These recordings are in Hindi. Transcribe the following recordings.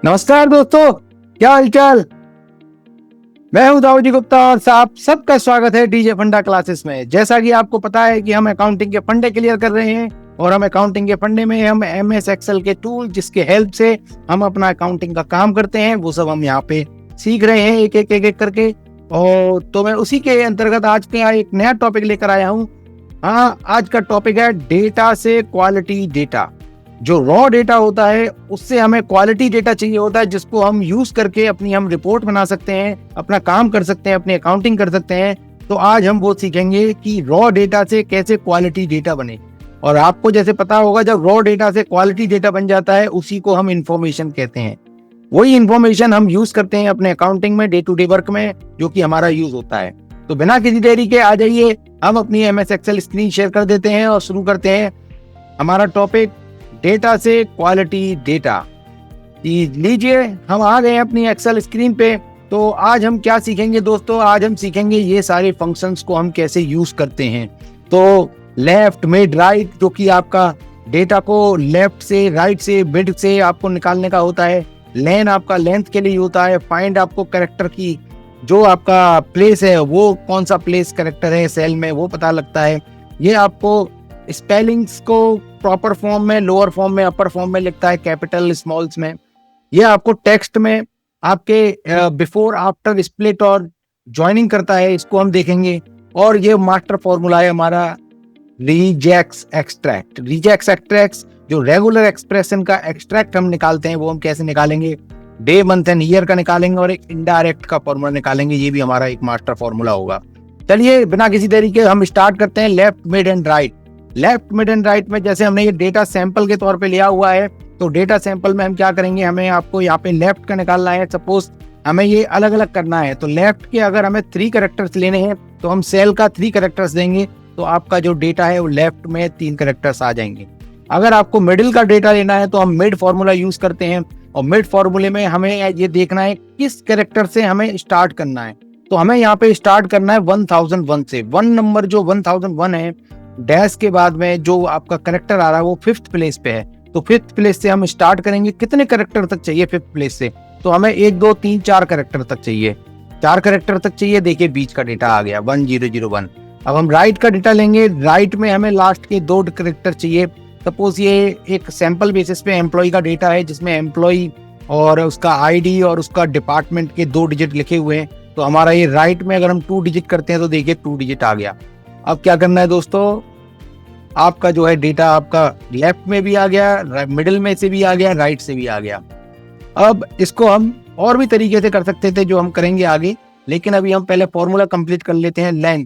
नमस्कार दोस्तों, क्या हालचाल। मैं हूं दाऊदी गुप्ता और आप सबका स्वागत है डीजे फंडा क्लासेस में। जैसा कि आपको पता है कि हम अकाउंटिंग के फंडे क्लियर कर रहे हैं और हम अकाउंटिंग के फंडे में हम एमएस एक्सेल के टूल जिसके हेल्प से हम अपना अकाउंटिंग का काम करते हैं वो सब हम यहाँ पे सीख रहे हैं एक एक करके। और तो मैं उसी के अंतर्गत आज के यहाँ एक नया टॉपिक लेकर आया हूँ। हाँ, आज का टॉपिक है डेटा से क्वालिटी डेटा। जो रॉ डेटा होता है उससे हमें क्वालिटी डेटा चाहिए होता है जिसको हम यूज करके अपनी हम रिपोर्ट बना सकते हैं, अपना काम कर सकते हैं, अपनी अकाउंटिंग कर सकते हैं। तो आज हम वो सीखेंगे कि रॉ डेटा से कैसे क्वालिटी डेटा बने। और आपको जैसे पता होगा, जब रॉ डेटा से क्वालिटी डेटा बन जाता है उसी को हम इंफॉर्मेशन कहते हैं। वही इंफॉर्मेशन हम यूज करते हैं अपने अकाउंटिंग में, डे टू डे वर्क में, जो कि हमारा यूज होता है। तो बिना किसी देरी के आ जाइए, हम अपनी एमएस एक्सेल स्क्रीन शेयर कर देते हैं और शुरू करते हैं हमारा टॉपिक डेटा से क्वालिटी डेटा। लीजिए, हम आ गए अपनी एक्सेल स्क्रीन पे। तो आज हम क्या सीखेंगे दोस्तों, आज हम सीखेंगे ये सारे फंक्शंस को हम कैसे यूज करते हैं। तो लेफ्ट, मिड, राइट, जो कि आपका डेटा को लेफ्ट से, राइट से, मिड से आपको निकालने का होता है। लेन आपका लेंथ के लिए होता है। फाइंड आपको कैरेक्टर की जो आपका प्लेस है, वो कौन सा प्लेस कैरेक्टर है सेल में, वो पता लगता है। ये आपको स्पेलिंग्स को प्रॉपर फॉर्म में, लोअर फॉर्म में, अपर फॉर्म में लिखता है, कैपिटल स्मॉल्स में। ये आपको टेक्स्ट में आपके बिफोर आफ्टर स्प्लिट और ज्वाइनिंग करता है, इसको हम देखेंगे। और ये मास्टर फॉर्मूला है हमारा रिजेक्स एक्सट्रैक्ट। रिजेक्स एक्सट्रैक्ट जो रेगुलर एक्सप्रेशन का एक्सट्रैक्ट हम निकालते हैं वो हम कैसे निकालेंगे, डे, मंथ एंड ईयर का निकालेंगे और एक इनडायरेक्ट का फॉर्मूला निकालेंगे। ये भी हमारा एक मास्टर फॉर्मूला होगा। चलिए बिना किसी देरी के हम स्टार्ट करते हैं left, mid and right. Left, mid and right में जैसे हमने ये डेटा सैंपल के तौर पे लिया हुआ है, तो डेटा सैंपल में हम क्या करेंगे, हमें आपको यहाँ पे लेफ्ट का निकालना है। सपोज हमें ये अलग अलग करना है, तो लेफ्ट के अगर हमें 3 कैरेक्टर्स लेने हैं तो हम सेल का 3 कैरेक्टर्स देंगे, तो आपका जो डेटा है वो लेफ्ट में 3 कैरेक्टर्स आ जाएंगे। अगर आपको मिडिल का डेटा लेना है तो हम मिड फॉर्मूला यूज करते हैं। और मिड फॉर्मूले में हमें ये देखना है किस कैरेक्टर से हमें स्टार्ट करना है। तो हमें यहाँ पे स्टार्ट करना है 1001 से। 1 नंबर जो 1001 है, डैश के बाद में जो आपका करेक्टर आ रहा है वो 5th प्लेस पे है। तो 5th प्लेस से हम स्टार्ट करेंगे। कितने करेक्टर तक चाहिए 5th प्लेस से, तो हमें 1 2 3 4 करेक्टर तक चाहिए। 4 करेक्टर तक चाहिए। देखिए बीच का डेटा आ गया 1001। अब हम राइट का डेटा लेंगे। राइट में हमें लास्ट के 2 करेक्टर चाहिए। सपोज ये एक सैंपल बेसिस पे एम्प्लॉय का डेटा है जिसमें एम्प्लॉय और उसका आईडी और उसका डिपार्टमेंट के 2 डिजिट लिखे हुए हैं। तो हमारा ये राइट में अगर हम 2 डिजिट करते हैं तो देखिए 2 डिजिट आ गया। अब क्या करना है दोस्तों, आपका जो है डेटा आपका लेफ्ट में भी आ गया, मिडिल में से भी आ गया, राइट से भी आ गया। अब इसको हम और भी तरीके से कर सकते थे जो हम करेंगे आगे, लेकिन अभी हम पहले फॉर्मूला कंप्लीट कर लेते हैं। लेंथ।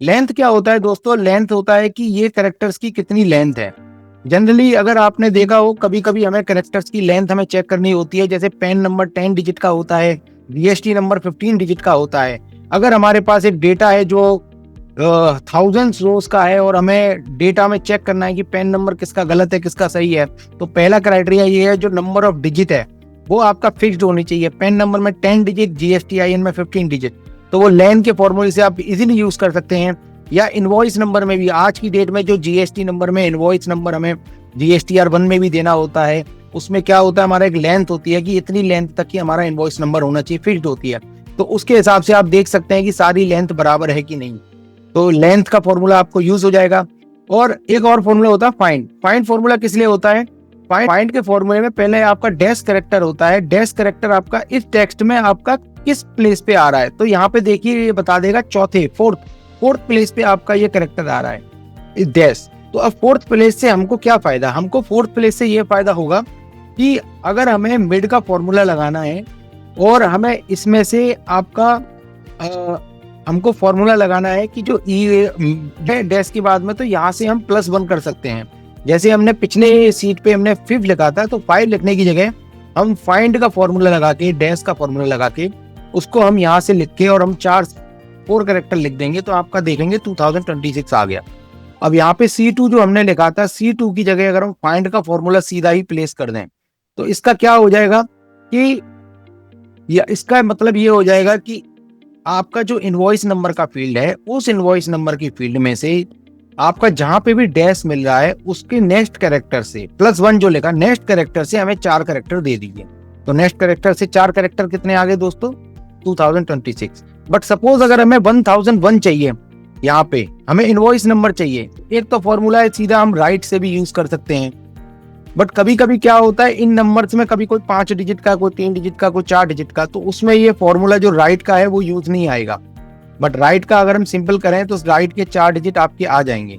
लेंथ क्या होता है दोस्तों, लेंथ होता है कि ये कैरेक्टर्स की कितनी लेंथ है। जनरली अगर आपने देखा हो, कभी कभी हमें कैरेक्टर्स की लेंथ हमें चेक करनी होती है। जैसे पैन नंबर 10 डिजिट का होता है, जीएसटी नंबर 15 डिजिट का होता है। अगर हमारे पास एक डेटा है जो थाउजेंड्स रोज का है और हमें डेटा में चेक करना है कि पेन नंबर किसका गलत है किसका सही है, तो पहला क्राइटेरिया ये है जो नंबर ऑफ डिजिट है वो आपका फिक्स्ड होनी चाहिए। पेन नंबर में 10 डिजिट, जीएसटीआईएन में 15 डिजिट। तो वो लेन के फॉर्मूले से आप इजीली यूज कर सकते हैं। या इनवॉइस नंबर में भी आज की डेट में जो जीएसटी नंबर में इनवॉइस नंबर हमें जीएसटीआर1 में भी देना होता है, उसमें क्या होता है, हमारा एक लेंथ होती है कि इतनी लेंथ तक ही हमारा इनवॉइस नंबर होना चाहिए, फिक्स्ड होती है। तो उसके हिसाब से आप देख सकते हैं कि सारी लेंथ बराबर है कि नहीं। तो लेंथ का फॉर्मूला आपको यूज हो जाएगा। और एक और फॉर्मूला होता है फाइंड। फाइंड फॉर्मूला किस लिए होता है, फाइंड के फॉर्मूले में पहले आपका डैश कैरेक्टर होता है। डैश कैरेक्टर आपका इस टेक्स्ट में आपका किस प्लेस पे आ रहा है, तो यहाँ पे देखिए ये बता देगा फोर्थ प्लेस पे आपका ये कैरेक्टर आ रहा है, इस डैश। तो अब 4th प्लेस से हमको क्या फायदा, हमको 4th प्लेस से ये फायदा होगा कि अगर हमें मिड का फॉर्मूला लगाना है और हमें इसमें से आपका हमको फॉर्मूला लगाना है कि जो डैश के बाद में, तो यहाँ से हम +1 कर सकते हैं। जैसे हमने पिछले सीट पे हमने 5 लिखा था, तो 5 लिखने की जगह हम फाइंड का फॉर्मूला लगा के, डैश का फॉर्मूला लगा के उसको हम यहाँ से लिख के और हम 4 कैरेक्टर लिख देंगे, तो आपका देखेंगे 2026 आ गया। अब यहाँ पे C2 जो हमने लिखा था, C2 की जगह अगर हम फाइंड का फॉर्मूला सीधा ही प्लेस कर दें, तो इसका क्या हो जाएगा कि इसका मतलब ये हो जाएगा कि आपका जो इनवॉइस नंबर का फील्ड है, उस इनवॉइस नंबर की फील्ड में से आपका जहां पे भी डैश मिल रहा है उसके नेक्स्ट कैरेक्टर से +1 जो लिखा, नेक्स्ट कैरेक्टर से हमें 4 कैरेक्टर दे दीजिए। तो नेक्स्ट कैरेक्टर से 4 कैरेक्टर कितने आ गए दोस्तों? 2026। बट सपोज अगर हमें 1001 चाहिए, यहाँ पे हमें इनवॉइस नंबर चाहिए, एक तो फॉर्मूला है सीधा हम राइट से भी यूज कर सकते हैं। बट कभी कभी क्या होता है इन नंबर्स में, कभी कोई 5 डिजिट का, कोई 3 डिजिट का, कोई 4 डिजिट का, तो उसमें ये फॉर्मूला जो राइट का है वो यूज नहीं आएगा। बट राइट का अगर हम सिंपल करें तो राइट के 4 डिजिट आपके आ जाएंगे।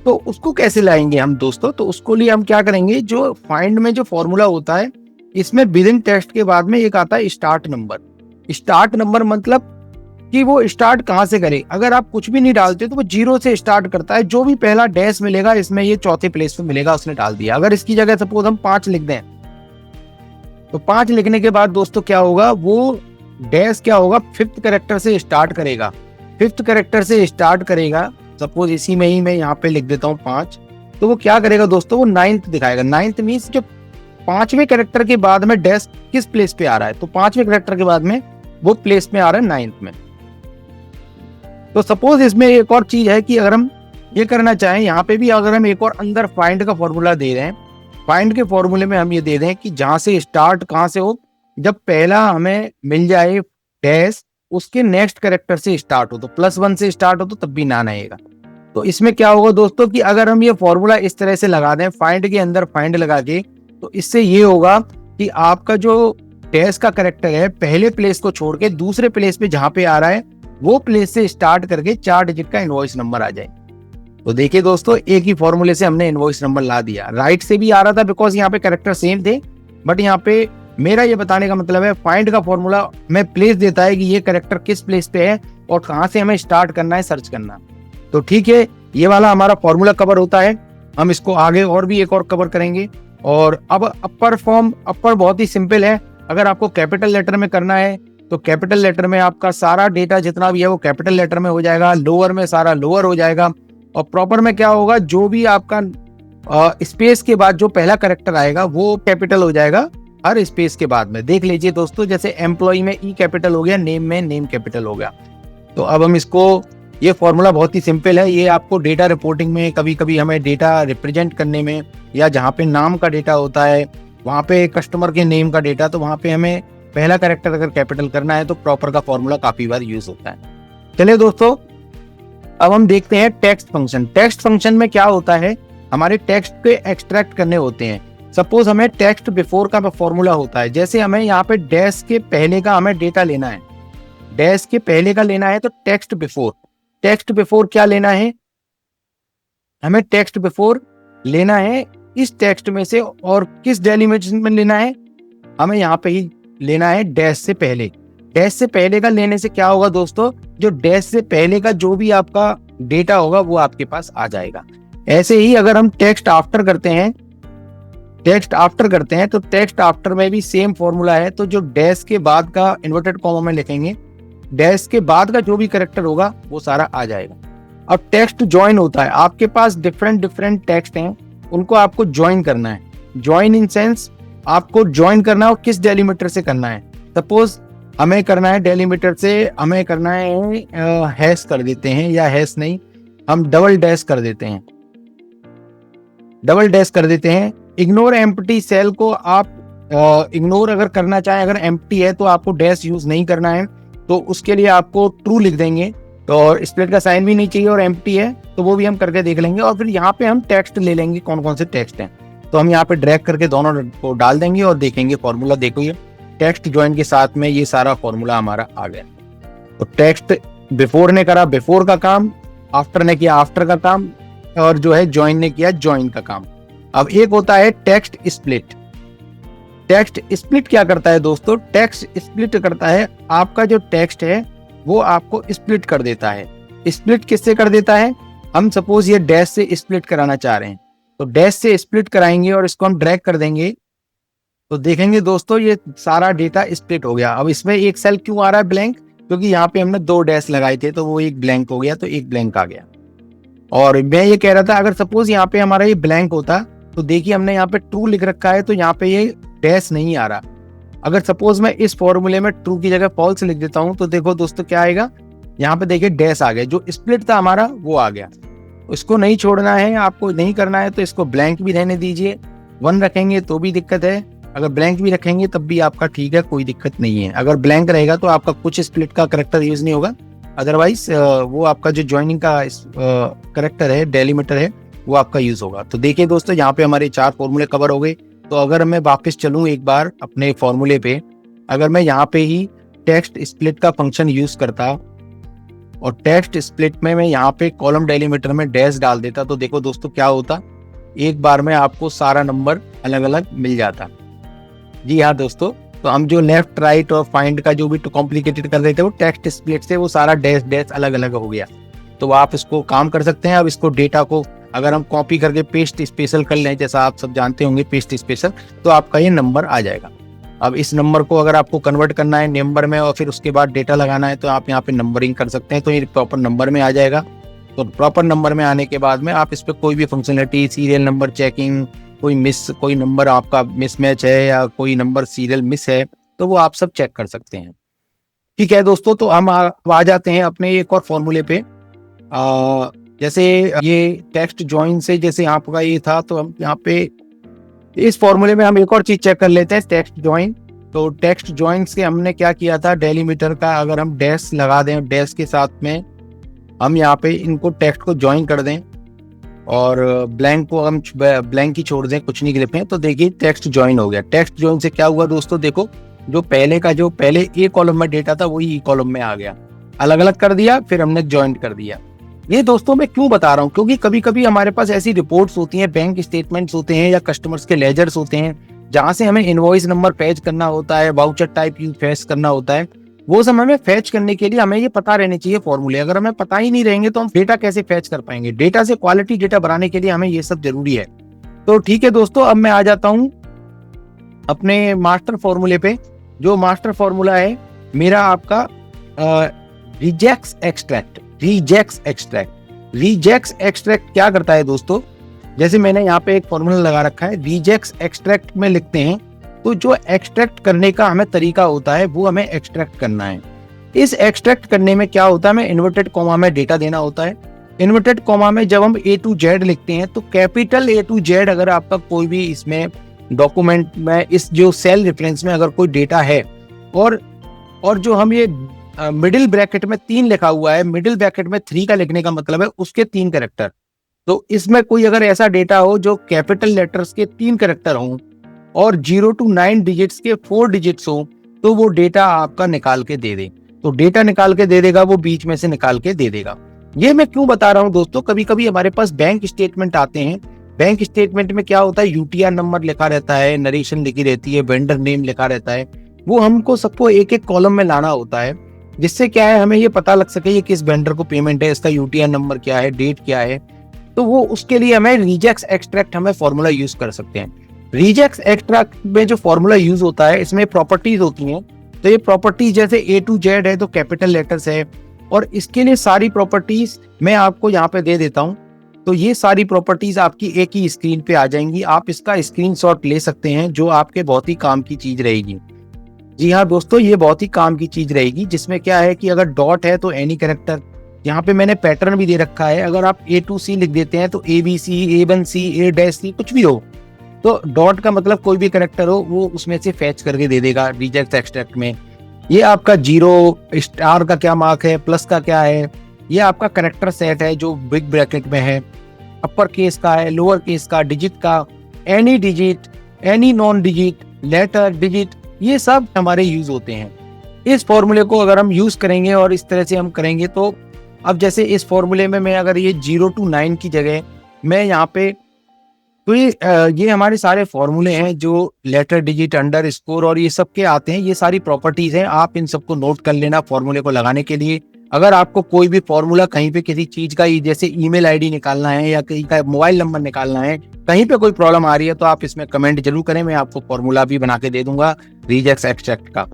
तो उसको कैसे लाएंगे हम दोस्तों? तो उसको लिए हम क्या करेंगे, जो फाइंड में जो फॉर्मूला होता है इसमें विदिन टेक्स्ट के बाद में एक आता है स्टार्ट नंबर। स्टार्ट नंबर मतलब कि वो स्टार्ट कहां से करे। अगर आप कुछ भी नहीं डालते तो वो 0 से स्टार्ट करता है, जो भी पहला डैश मिलेगा इसमें ये चौथे प्लेस पे मिलेगा, उसने डाल दिया। अगर इसकी जगह सपोज हम 5 लिख दें तो 5 लिखने के बाद दोस्तों क्या होगा, वो डैश क्या होगा, 5th कैरेक्टर से स्टार्ट करेगा। 5th कैरेक्टर से स्टार्ट करेगा, सपोज इसी में ही मैं यहाँ पे लिख देता हूँ 5, तो वो क्या करेगा दोस्तों, वो 9th दिखाएगा। 9th मीन्स जो 5वें कैरेक्टर के बाद में डैश किस प्लेस पे आ रहा है, तो 5वें कैरेक्टर के बाद में वो प्लेस में आ रहा है 9th में। तो सपोज इसमें एक और चीज है कि अगर हम ये करना चाहें, यहाँ पे भी अगर हम एक और अंदर फाइंड का फॉर्मूला दे रहे हैं, फाइंड के फॉर्मूले में हम ये दे रहे हैं कि जहां से स्टार्ट कहां से हो, जब पहला हमें मिल जाए डैश उसके नेक्स्ट कैरेक्टर से स्टार्ट हो, तो +1 से स्टार्ट हो तो तब भी नान आएगा। तो इसमें क्या होगा दोस्तों कि अगर हम ये फॉर्मूला इस तरह से लगा दें, फाइंड के अंदर फाइंड लगा के, तो इससे ये होगा कि आपका जो डैश का कैरेक्टर है पहले प्लेस को छोड़ के दूसरे प्लेस पे जहां पे आ रहा है वो प्लेस से स्टार्ट करके 4 डिजिट का इनवॉइस नंबर आ जाए। तो देखिए दोस्तों, एक ही फॉर्मूले से हमने इनवॉइस नंबर ला दिया। राइट से भी आ रहा था बिकॉज यहाँ पे कैरेक्टर सेम थे, बट यहाँ पे मेरा ये बताने का मतलब है फाइंड का फॉर्मूला में प्लेस देता है कि ये कैरेक्टर किस प्लेस पे है और कहाँ से हमें स्टार्ट करना है, सर्च करना। तो ठीक है, ये वाला हमारा फॉर्मूला कवर होता है। हम इसको आगे और भी एक और कवर करेंगे। और अब अपर फॉर्म, अपर बहुत ही सिंपल है। अगर आपको कैपिटल लेटर में करना है तो कैपिटल लेटर में आपका सारा डेटा जितना भी है वो कैपिटल लेटर में हो जाएगा, लोअर में सारा लोअर हो जाएगा, और प्रॉपर में क्या होगा, जो भी आपका स्पेस के बाद जो पहला कैरेक्टर आएगा वो कैपिटल हो जाएगा हर स्पेस के बाद में। देख लीजिए दोस्तों, जैसे एम्प्लॉय में ई कैपिटल हो गया, नेम में नेम कैपिटल हो गया। तो अब हम इसको, ये फॉर्मूला बहुत ही सिंपल है। ये आपको डेटा रिपोर्टिंग में, कभी कभी हमें डेटा रिप्रेजेंट करने में, या जहाँ पे नाम का डेटा होता है, वहाँ पे कस्टमर के नेम का डेटा, तो वहाँ पे हमें पहला कैरेक्टर अगर कैपिटल करना है तो प्रॉपर का फॉर्मूला काफी बार यूज होता है। चलिए दोस्तों, अब हम देखते हैं टेक्स्ट फंक्शन। टेक्स्ट फंक्शन में क्या होता है, हमारे टेक्स्ट के एक्सट्रैक्ट करने होते हैं। सपोज हमें टेक्स्ट बिफोर का फॉर्मूला होता है, जैसे हमें यहाँ पे डैश के पहले का हमें डेटा लेना है, डैश के पहले का लेना है तो टेक्स्ट बिफोर। टेक्स्ट बिफोर क्या लेना है, हमें टेक्स्ट बिफोर लेना है इस टेक्स्ट में से, और किस डेलिमिटेशन में लेना है, हमें यहाँ पे ही लेना है डैश से पहले। डैश से पहले का लेने से क्या होगा दोस्तों, जो डैश से पहले का जो भी आपका डेटा होगा वो आपके पास आ जाएगा। ऐसे ही अगर हम टेक्स्ट आफ्टर करते हैं, टेक्स्ट आफ्टर करते हैं तो टेक्स्ट आफ्टर में भी सेम फॉर्मूला है। तो जो डैश के बाद का इन्वर्टेड कॉमा में लिखेंगे, डैश के बाद का जो भी कैरेक्टर होगा वो सारा आ जाएगा। अब टेक्स्ट ज्वाइन होता है, आपके पास डिफरेंट टेक्स्ट हैं, उनको आपको ज्वाइन करना है। ज्वाइन इन सेंस आपको ज्वाइन करना है, और किस डेलीमीटर से करना है। सपोज हमें करना है डेलीमीटर से, हमें करना है हैश कर देते हैं, या हैश नहीं, हम डबल डैश कर देते हैं, डबल डैश कर देते हैं। इग्नोर एम्प्टी सेल को आप इग्नोर अगर करना चाहें, अगर एम्प्टी है तो आपको डैश यूज नहीं करना है, तो उसके लिए आपको ट्रू लिख देंगे। तो और स्प्लिट का साइन भी नहीं चाहिए, और एम्प्टी है तो वो भी हम करके देख लेंगे। और फिर यहाँ पे हम टेक्स्ट ले लेंगे, कौन कौन से टेक्स्ट हैं, तो हम यहाँ पे ड्रैग करके दोनों को डाल देंगे और देखेंगे फॉर्मूला। देखो ये टेक्स्ट ज्वाइन के साथ में ये सारा फॉर्मूला हमारा आ गया। तो टेक्स्ट बिफोर ने करा बिफोर का काम, आफ्टर ने किया आफ्टर का काम, और जो है ज्वाइन ने किया ज्वाइन का काम। अब एक होता है टेक्स्ट स्प्लिट। टेक्स्ट स्प्लिट क्या करता है दोस्तों, टेक्स्ट स्प्लिट करता है, आपका जो टेक्स्ट है वो आपको स्प्लिट कर देता है। स्प्लिट किससे कर देता है, हम सपोज ये डैश से स्प्लिट कराना चाह रहे हैं, तो डैश से स्प्लिट कराएंगे और इसको हम ड्रैग कर देंगे, तो देखेंगे दोस्तों ये सारा डेटा स्प्लिट हो गया। अब इसमें एक सेल क्यों आ रहा है ब्लैंक, क्योंकि यहाँ पे हमने 2 डैश लगाए थे, तो वो एक ब्लैंक हो गया, तो एक ब्लैंक आ गया। और मैं ये कह रहा था, अगर सपोज यहाँ पे हमारा ये ब्लैंक होता, तो देखिए हमने यहाँ पे ट्रू लिख रखा है, तो यहाँ पे ये डैश नहीं आ रहा। अगर सपोज मैं इस फॉर्मूले में ट्रू की जगह फॉल्स लिख देता हूँ, तो देखो दोस्तों क्या आएगा, यहाँ पे देखिए डैश आ गया, जो स्प्लिट था हमारा वो आ गया। इसको नहीं छोड़ना है, आपको नहीं करना है तो इसको ब्लैंक भी रहने दीजिए, 1 रखेंगे तो भी दिक्कत है, अगर ब्लैंक भी रखेंगे तब भी आपका ठीक है, कोई दिक्कत नहीं है। अगर ब्लैंक रहेगा तो आपका कुछ स्प्लिट का करेक्टर यूज नहीं होगा, अदरवाइज वो आपका जो ज्वाइनिंग का करेक्टर है, डेलीमीटर है, वो आपका यूज होगा। तो देखिए दोस्तों, यहाँ पे हमारे 4 फॉर्मूले कवर हो गए। तो अगर मैं वापस चलूँ एक बार अपने फॉर्मूले पे, अगर मैं यहाँ पे ही टेक्स्ट स्प्लिट का फंक्शन यूज करता और टेक्स्ट स्प्लिट में मैं यहाँ पे कॉलम डेलीमीटर में डैश डाल देता, तो देखो दोस्तों क्या होता, एक बार में आपको सारा नंबर अलग अलग मिल जाता। जी हाँ दोस्तों, तो हम जो लेफ्ट राइट और फाइंड का जो भी कॉम्प्लिकेटेड कर रहे थे, वो टेक्स्ट स्प्लिट से वो सारा डैश डैश अलग अलग हो गया। तो आप इसको काम कर सकते हैं। अब इसको डेटा को अगर हम कॉपी करके पेस्ट स्पेशल कर लें, जैसा आप सब जानते होंगे पेस्ट स्पेशल, तो आपका ये नंबर आ जाएगा। अब इस नंबर को अगर आपको कन्वर्ट करना है नंबर में और फिर उसके बाद डेटा लगाना है, तो आप यहाँ पे नंबरिंग कर सकते हैं, तो ये प्रॉपर नंबर में आ जाएगा। तो प्रॉपर नंबर में आने के बाद में आप इस पर कोई भी फंक्शनलिटी, सीरियल नंबर चेकिंग, कोई नंबर आपका मिसमैच है या कोई नंबर सीरियल मिस है, तो वो आप सब चेक कर सकते हैं। ठीक है दोस्तों, तो हम आ जाते हैं अपने एक और फॉर्मूले पे। जैसे ये टेक्स्ट ज्वाइन से जैसे आपका ये था, तो हम यहाँ पे इस फॉर्मूले में हम एक और चीज चेक कर लेते हैं, टेक्स्ट ज्वाइन। तो टेक्स्ट ज्वाइन से हमने क्या किया था, डेलीमीटर का अगर हम डैश लगा दें, डैश के साथ में हम यहाँ पे इनको टेक्स्ट को ज्वाइन कर दें और ब्लैंक को हम ब्लैंक ही छोड़ दें, कुछ नहीं लिखें, तो देखिए टेक्स्ट ज्वाइन हो गया। टेक्स्ट ज्वाइन से क्या हुआ दोस्तों, देखो जो पहले ए कॉलम में डेटा था वही ई कॉलम में आ गया, अलग अलग कर दिया, फिर हमने ज्वाइन कर दिया। ये दोस्तों मैं क्यों बता रहा हूँ, क्योंकि कभी कभी हमारे पास ऐसी रिपोर्ट्स होती हैं, बैंक स्टेटमेंट्स होते हैं या कस्टमर्स के लेजर्स होते हैं, जहां से हमें इनवॉइस नंबर फैच करना होता है, वाउचर टाइप फैच करना होता है। वो समय में फैच करने के लिए हमें ये पता रहने चाहिए फॉर्मूले। अगर हमें पता ही नहीं रहेंगे तो हम डेटा कैसे फैच कर पाएंगे। डेटा से क्वालिटी डेटा बनाने के लिए हमें ये सब जरूरी है। तो ठीक है दोस्तों, अब मैं आ जाता हूँ अपने मास्टर फॉर्मूले पे। जो मास्टर फॉर्मूला है मेरा आपका रिजेक्ट्स एक्सट्रैक्ट क्या करता है दोस्तों, जैसे मैंने यहाँ पे एक फॉर्मूला लगा रखा है, रिजेक्ट्स एक्सट्रैक्ट में लिखते हैं, तो जो एक्सट्रैक्ट करने का हमें तरीका होता है वो हमें एक्सट्रैक्ट करना है। इस एक्सट्रैक्ट करने में क्या होता है, हमें इन्वर्टेड कॉमा में डेटा देना होता है। इन्वर्टेड कॉमा में जब हम A to Z लिखते हैं, तो कैपिटल A to Z अगर आपका कोई भी इसमें डॉक्यूमेंट में इस जो सेल रेफरेंस में अगर कोई डेटा है और जो हम ये मिडिल ब्रैकेट में 3 लिखा हुआ है, मिडिल ब्रैकेट में 3 का लिखने का मतलब है उसके 3 कैरेक्टर। तो इसमें कोई अगर ऐसा डेटा हो जो कैपिटल लेटर्स के 3 कैरेक्टर हों और 0 to 9 डिजिट्स के 4 डिजिट्स हो, तो वो डेटा आपका निकाल के दे दे। तो डेटा निकाल के दे देगा, वो बीच में से निकाल के दे देगा। ये मैं क्यों बता रहा हूँ दोस्तों, कभी कभी हमारे पास बैंक स्टेटमेंट आते हैं। बैंक स्टेटमेंट में क्या होता है, UTR नंबर लिखा रहता है, नरेशन लिखी रहती है, वेंडर नेम लिखा रहता है। वो हमको सबको एक एक कॉलम में लाना होता है, जिससे क्या है हमें ये पता लग सके ये किस वेंडर को पेमेंट है, इसका UTR नंबर क्या है, डेट क्या है। तो वो उसके लिए हमें रिजेक्ट्स एक्सट्रैक्ट हमें फॉर्मूला यूज कर सकते हैं। रिजेक्ट्स एक्सट्रैक्ट में जो फॉर्मूला यूज होता है, इसमें प्रॉपर्टीज होती हैं। तो ये प्रॉपर्टीज जैसे A to Z है तो कैपिटल लेटर्स है, और इसके लिए सारी प्रॉपर्टीज मैं आपको यहाँ पे दे देता हूँ। तो ये सारी प्रॉपर्टीज आपकी एक ही स्क्रीन पे आ जाएंगी। आप इसका स्क्रीनशॉट ले सकते हैं, जो आपके बहुत ही काम की चीज रहेगी। जी हाँ दोस्तों, ये बहुत ही काम की चीज रहेगी, जिसमें क्या है कि अगर डॉट है तो एनी कैरेक्टर, यहाँ पे मैंने पैटर्न भी दे रखा है। अगर आप A to C लिख देते हैं तो ABC, A1C, A-C कुछ भी हो, तो डॉट का मतलब कोई भी कैरेक्टर हो वो उसमें से फैच करके दे देगा रिजेक्ट एक्सट्रैक्ट में। ये आपका 0 स्टार का क्या मार्क है, प्लस का क्या है, ये आपका कैरेक्टर सेट है जो बिग ब्रैकेट में है, अपर केस का है, लोअर केस का, डिजिट का, any digit, any non digit, letter, digit, ये सब हमारे यूज होते हैं। इस फॉर्मूले को अगर हम यूज करेंगे और इस तरह से हम करेंगे, तो अब जैसे इस फॉर्मूले में मैं अगर ये 0 to 9 की जगह मैं यहाँ पे, तो ये हमारे सारे फॉर्मूले हैं जो लेटर, डिजिट, अंडर स्कोर और ये सब के आते हैं। ये सारी प्रॉपर्टीज हैं, आप इन सबको नोट कर लेना फॉर्मूले को लगाने के लिए। अगर आपको कोई भी फॉर्मूला कहीं पे किसी चीज का, जैसे ईमेल आईडी निकालना है या कहीं का मोबाइल नंबर निकालना है, कहीं पे कोई प्रॉब्लम आ रही है, तो आप इसमें कमेंट जरूर करें, मैं आपको फॉर्मूला भी बना के दे दूंगा रिजेक्ट्स एक्सट्रैक्ट का।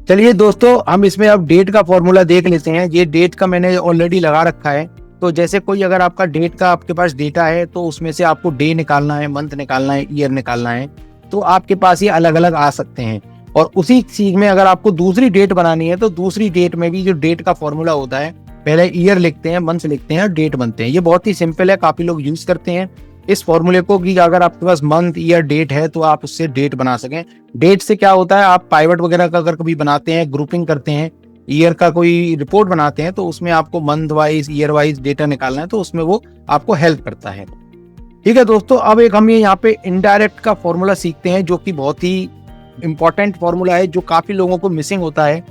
चलिए दोस्तों, हम इसमें अब डेट का फॉर्मूला देख लेते हैं। ये डेट का मैंने ऑलरेडी लगा रखा है। तो जैसे कोई अगर आपका डेट का आपके पास डेटा है, तो उसमें से आपको डे निकालना है, मंथ निकालना है, ईयर निकालना है, तो आपके पास ये अलग अलग आ सकते हैं। और उसी चीज में अगर आपको दूसरी डेट बनानी है, तो दूसरी डेट में भी जो डेट का फॉर्मूला होता है, पहले ईयर लिखते हैं, मंथ लिखते हैं और डेट बनते हैं। ये बहुत ही सिंपल है, काफी लोग यूज करते हैं। इस फॉर्मूले को कि अगर आपके पास मंथ ईयर डेट है तो आप उससे डेट बना सकें। डेट से क्या होता है, आप पाइवट वगैरह का अगर कभी बनाते हैं, ग्रुपिंग करते हैं, ईयर का कोई रिपोर्ट बनाते हैं, तो उसमें आपको month wise year wise data निकालना है, तो उसमें वो आपको हेल्प करता है। ठीक है दोस्तों, अब एक हम ये यहाँ पे इनडायरेक्ट का फॉर्मूला सीखते हैं, जो कि बहुत ही इंपॉर्टेंट फॉर्मूला है, जो काफी लोगों को मिसिंग होता है।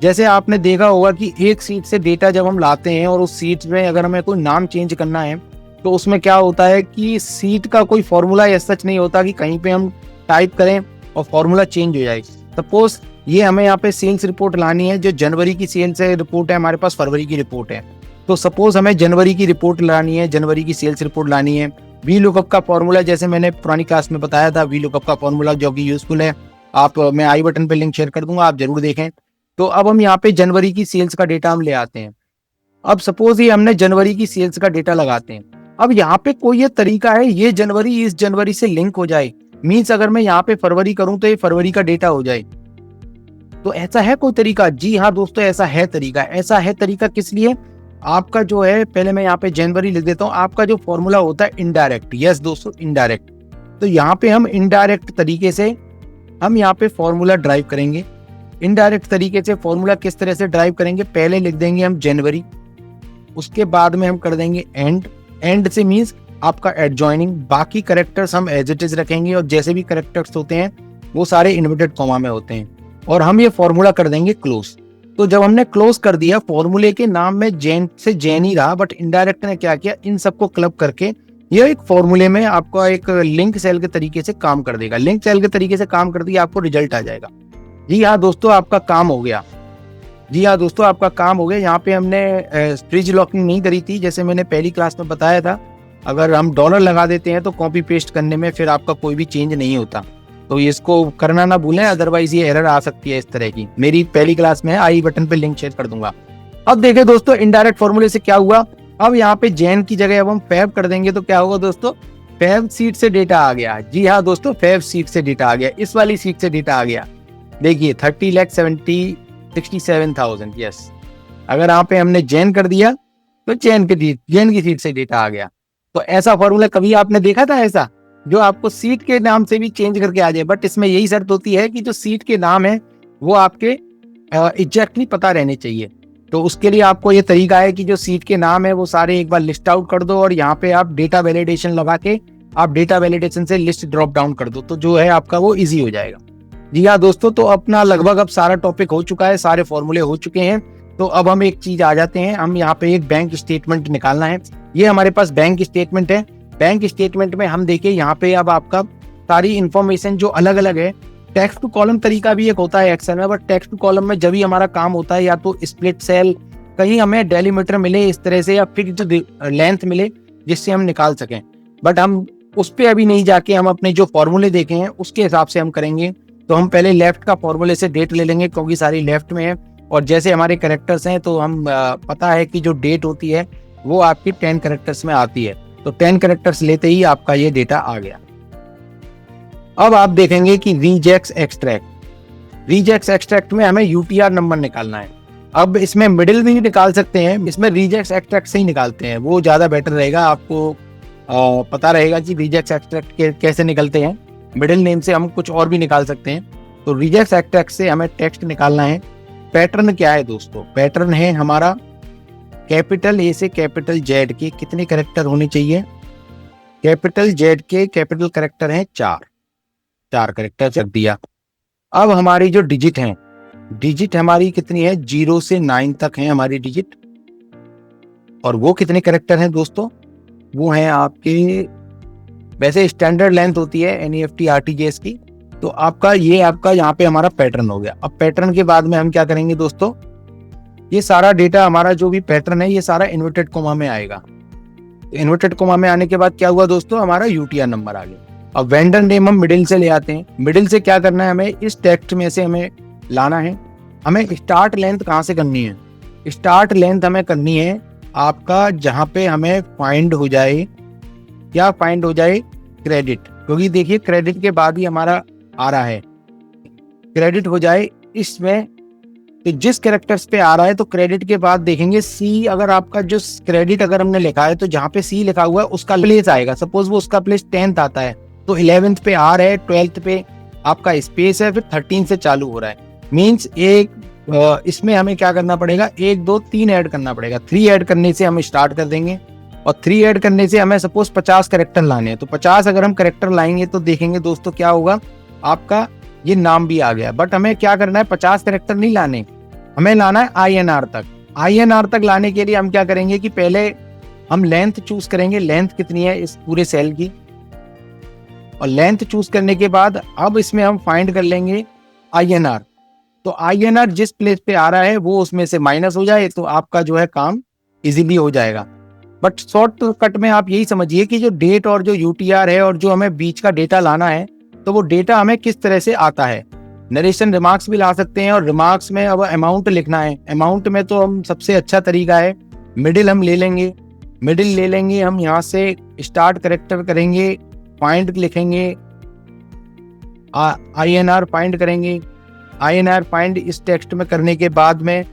जैसे आपने देखा होगा कि एक सीट से डेटा जब हम लाते हैं और उस सीट में अगर हमें कोई नाम चेंज करना है, तो उसमें क्या होता है कि सीट का कोई फॉर्मूला या सच नहीं होता कि कहीं पे हम टाइप करें और फॉर्मूला चेंज हो जाए। सपोज ये हमें यहाँ पे सेल्स रिपोर्ट लानी है, जो जनवरी की सेल्स रिपोर्ट है, हमारे पास फरवरी की रिपोर्ट है। तो सपोज हमें जनवरी की रिपोर्ट लानी है, जनवरी की सेल्स रिपोर्ट लानी है। वी लुकअप का फॉर्मूला जैसे मैंने पुरानी क्लास में बताया था, वी लुकअप का फॉर्मूला जो कि यूजफुल है, मैं आई बटन पे लिंक शेयर कर दूंगा, आप जरूर देखें। तो अब हम यहाँ पे जनवरी की सेल्स का डेटा हम ले आते हैं। अब सपोज ये हमने जनवरी की सेल्स का डेटा लगाते हैं। अब यहाँ पे कोई ये तरीका है ये जनवरी इस जनवरी से लिंक हो जाए, मीन्स अगर मैं यहाँ पे फरवरी करूं तो ये फरवरी का डेटा हो जाए। तो ऐसा है कोई तरीका? जी हाँ दोस्तों, ऐसा है तरीका। ऐसा है तरीका किस लिए? आपका जो है, पहले मैं यहाँ पे जनवरी लिख देता हूँ। आपका जो फॉर्मूला होता है इनडायरेक्ट, यस दोस्तों इनडायरेक्ट, तो यहाँ पे हम इनडायरेक्ट तरीके से हम यहाँ पे फॉर्मूला ड्राइव करेंगे। इनडायरेक्ट तरीके से फॉर्मूला किस तरह से ड्राइव करेंगे? पहले लिख देंगे हम जनवरी, उसके बाद में हम कर देंगे एंड। एंड से मीन्स आपका एडजॉइनिंग, बाकी करेक्टर्स हम एज इट इज रखेंगे, और जैसे भी करेक्टर्स होते हैं वो सारे इन्वर्टेड कॉमा में होते हैं, और हम ये फॉर्मूला कर देंगे क्लोज। तो जब हमने क्लोज कर दिया, फॉर्मूले के नाम में जैन से जैन ही रहा, बट इनडायरेक्ट ने क्या किया, इन सबको क्लब करके ये एक फॉर्मूले में आपका एक लिंक सेल के तरीके से काम कर देगा। लिंक सेल के तरीके से काम कर दिया, आपको रिजल्ट आ जाएगा। जी हाँ दोस्तों, आपका काम हो गया। जी हाँ दोस्तों, आपका काम हो गया। यहाँ पे हमने फ्रिज लॉकिंग नहीं करी थी, जैसे मैंने पहली क्लास में बताया था। अगर हम डॉलर लगा देते हैं तो कॉपी पेस्ट करने में फिर आपका कोई भी चेंज नहीं होता, तो इसको करना ना भूलें, अदरवाइज ये एरर आ सकती है इस तरह की। मेरी पहली क्लास में है, आई बटन पे लिंक शेयर कर दूंगा। अब देखें दोस्तों, इनडायरेक्ट फॉर्मूले से क्या हुआ। अब यहाँ पे जैन की जगह अब हम फैब कर देंगे, तो क्या होगा दोस्तों, फैब सीट से डेटा आ गया। जी हाँ दोस्तों, फैब सीट से डेटा आ गया, इस वाली सीट से डेटा आ गया। देखिए 30,67,000, यस। अगर यहाँ पे हमने जैन कर दिया तो जैन की सीट से डेटा आ गया। तो ऐसा फॉर्मूला कभी आपने देखा था ऐसा, जो आपको सीट के नाम से भी चेंज करके आ जाए? बट इसमें यही शर्त होती है कि जो सीट के नाम है वो आपके एग्जैक्टली पता रहने चाहिए। तो उसके लिए आपको ये तरीका है कि जो सीट के नाम है वो सारे एक बार लिस्ट आउट कर दो, और यहाँ पे आप डेटा वैलिडेशन लगा के आप डेटा वैलिडेशन से लिस्ट ड्रॉप डाउन कर दो, तो जो है आपका वो इजी हो जाएगा। जी हाँ दोस्तों, तो अपना लगभग अब सारा टॉपिक हो चुका है, सारे फॉर्मूले हो चुके हैं। तो अब हम एक चीज आ जाते हैं, हम यहाँ पे एक बैंक स्टेटमेंट निकालना है। ये हमारे पास बैंक स्टेटमेंट है। बैंक स्टेटमेंट में हम देखिए यहाँ पे अब आपका सारी इंफॉर्मेशन जो अलग अलग है, टेक्स्ट टू कॉलम तरीका भी एक होता है एक्सेल में, बट टेक्स्ट टू कॉलम में जब भी हमारा काम होता है, या तो स्प्लिट सेल, कहीं हमें डेलीमीटर मिले इस तरह से, या फिक्स्ड लेंथ मिले जिससे हम निकाल सकें, बट हम उस पर अभी नहीं जाके हम अपने जो फॉर्मूले देखे हैं उसके हिसाब से हम करेंगे। तो हम पहले लेफ्ट का फॉर्मूले से डेट ले लेंगे, क्योंकि सारी लेफ्ट में है, और जैसे हमारे कैरेक्टर्स हैं तो हम पता है कि जो डेट होती है वो आपकी 10 कैरेक्टर्स में आती है। तो 10 कैरेक्टर्स लेते ही आपका ये डेटा आ गया। अब आप देखेंगे कि रिजेक्ट एक्सट्रैक्ट में हमें यूटीआर नंबर निकालना है। अब इसमें मिडिल भी निकाल सकते हैं, इसमें रिजेक्ट एक्सट्रैक्ट से ही निकालते हैं, वो ज्यादा बेटर रहेगा। आपको पता रहेगा कि रिजेक्ट एक्सट्रैक्ट कैसे निकलते हैं। मिडिल नेम से हम कुछ और भी निकाल सकते हैं। तो रिजेक्ट एक्सट्रैक्ट से हमें टेक्स्ट निकालना है। पैटर्न क्या है दोस्तों? पैटर्न है हमारा कैपिटल ए से कैपिटल जेड के कितने कैरेक्टर होने चाहिए? कैपिटल जेड के कैपिटल कैरेक्टर हैं 4 कैरेक्टर रख दिया। अब हमारी जो डिजिट है, डिजिट हमारी कितनी है? 0 से 9 तक है हमारी डिजिट, और वो कितने कैरेक्टर हैं दोस्तों? वो हैं आपके, वैसे स्टैंडर्ड लेंथ होती है एनईएफटी आरटीजीएस की। तो आपका यहाँ पे हमारा पैटर्न हो गया। अब पैटर्न के बाद में हम क्या करेंगे दोस्तों, ये सारा डेटा हमारा जो भी पैटर्न है ये सारा इन्वर्टेड कोमा में आएगा। इन्वर्टेड कोमा में आने के बाद क्या हुआ दोस्तों, हमारा यूटीआर नंबर आ गया। अब वेंडर नेम हम मिडिल से ले आते हैं। मिडिल से क्या करना है, हमें इस टेक्स्ट में से हमें लाना है। हमें स्टार्ट लेंथ कहाँ से करनी है? स्टार्ट लेंथ हमें करनी है आपका जहाँ पे हमें फाइंड हो जाए, क्या फाइंड हो जाए? क्रेडिट, क्योंकि देखिए क्रेडिट के बाद ही हमारा आ रहा है। क्रेडिट हो जाए इसमें तो जिस कैरेक्टर्स पे आ रहा है तो क्रेडिट के बाद देखेंगे सी, अगर आपका जो क्रेडिट अगर हमने लिखा है तो जहाँ पे सी लिखा हुआ है उसका प्लेस आएगा। सपोज वो उसका प्लेस 10th आता है तो 11th पे आर है, 12th पे आपका स्पेस है, फिर 13 से चालू हो रहा है। मीन्स इसमें हमें क्या करना पड़ेगा, 1 2 3 ऐड करना पड़ेगा। 3 ऐड करने से हम स्टार्ट कर देंगे और 3 ऐड करने से हमें सपोज 50 कैरेक्टर लाने हैं। तो 50 अगर हम कैरेक्टर लाएंगे तो देखेंगे दोस्तों क्या होगा, आपका ये नाम भी आ गया। बट हमें क्या करना है, 50 कैरेक्टर नहीं लाने, हमें लाना है INR तक। INR तक लाने के लिए हम क्या करेंगे कि पहले हम लेंथ चूज करेंगे, लेंथ कितनी है इस पूरे सेल की, और लेंथ चूज करने के बाद अब इसमें हम फाइंड कर लेंगे INR। तो INR जिस प्लेस पे आ रहा है वो उसमें से माइनस हो जाए तो आपका जो है काम इजीली हो जाएगा। बट शॉर्ट कट में आप यही समझिए कि जो डेट और जो UTR है और जो हमें बीच का डेटा लाना है तो वो डेटा हमें किस तरह से आता है। नरेशन रिमार्क्स भी ला सकते हैं, और रिमार्क्स में अब अमाउंट लिखना है। अमाउंट में तो हम सबसे अच्छा तरीका है मिडिल हम ले लेंगे। मिडिल ले लेंगे हम, यहाँ से स्टार्ट कैरेक्टर करेंगे, फाइंड लिखेंगे, INR फाइंड करेंगे। INR फाइंड इस टेक्स्ट में करने के बाद में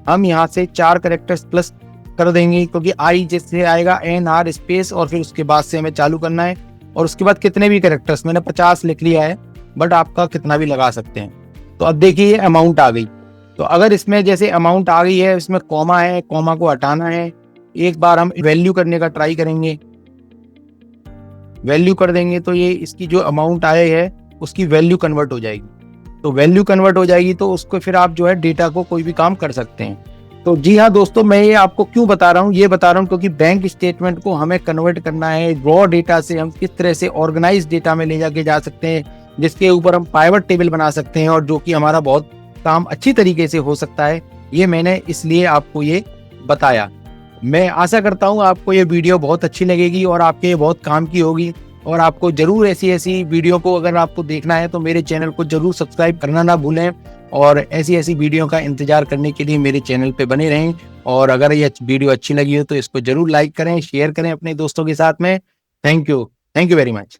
हम यहाँ से 4 कैरेक्टर्स प्लस कर देंगे, क्योंकि आई जैसे आएगा NR स्पेस और फिर उसके बाद से हमें चालू करना है। और उसके बाद कितने भी कैरेक्टर्स, मैंने 50 लिख लिया है बट आपका कितना भी लगा सकते हैं। तो अब देखिए ये अमाउंट आ गई। तो अगर इसमें जैसे अमाउंट आ गई है, इसमें कॉमा है, कॉमा को हटाना है। एक बार हम वैल्यू करने का ट्राई करेंगे, वैल्यू कर देंगे तो ये इसकी जो अमाउंट आए है उसकी वैल्यू कन्वर्ट हो जाएगी। तो वैल्यू कन्वर्ट हो जाएगी तो उसको फिर आप जो है डेटा को कोई भी काम कर सकते हैं। तो जी हाँ दोस्तों, मैं ये आपको क्यों बता रहा हूँ, ये बता रहा हूँ क्योंकि बैंक स्टेटमेंट को हमें कन्वर्ट करना है। रॉ डेटा से हम किस तरह से ऑर्गेनाइज डेटा में ले जाके जा सकते हैं, जिसके ऊपर हम पाइवट टेबल बना सकते हैं और जो कि हमारा बहुत काम अच्छी तरीके से हो सकता है। ये मैंने इसलिए आपको ये बताया। मैं आशा करता हूँ आपको ये वीडियो बहुत अच्छी लगेगी और आपके बहुत काम की होगी। और आपको जरूर ऐसी ऐसी वीडियो को अगर आपको देखना है तो मेरे चैनल को जरूर सब्सक्राइब करना ना भूलें, और ऐसी ऐसी वीडियो का इंतजार करने के लिए मेरे चैनल पे बने रहें। और अगर ये वीडियो अच्छी लगी हो तो इसको जरूर लाइक करें, शेयर करें अपने दोस्तों के साथ में। Thank you very much.